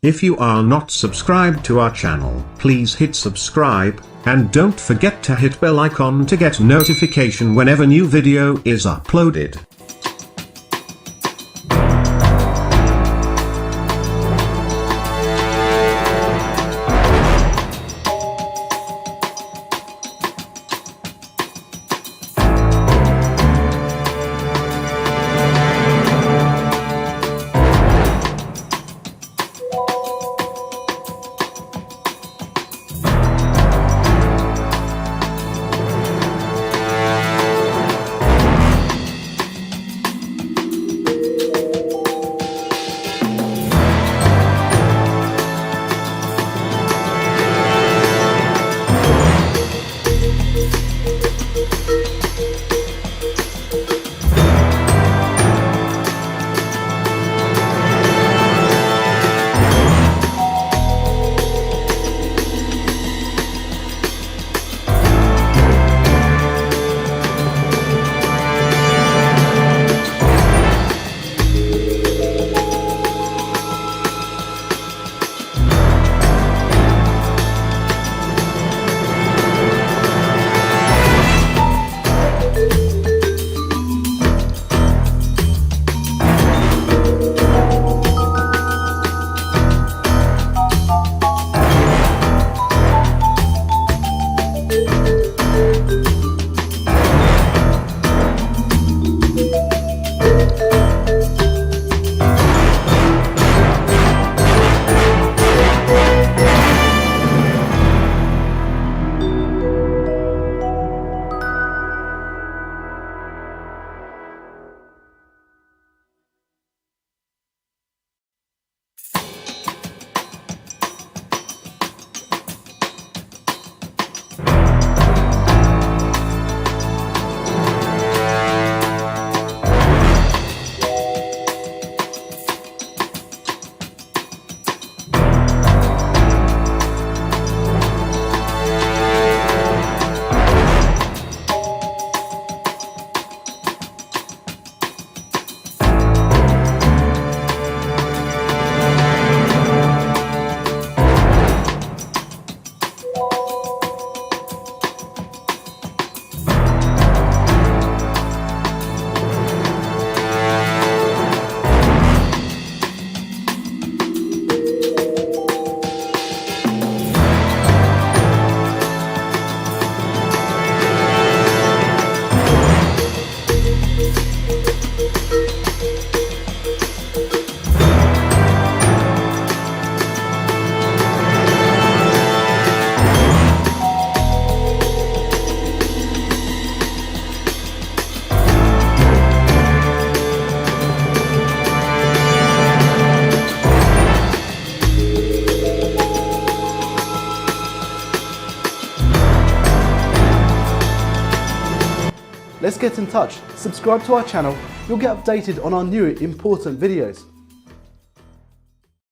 If you are not subscribed to our channel, please hit subscribe, and don't forget to hit bell icon to get notification whenever new video is uploaded. Let's get in touch. Subscribe to our channel. You'll get updated on our new important videos.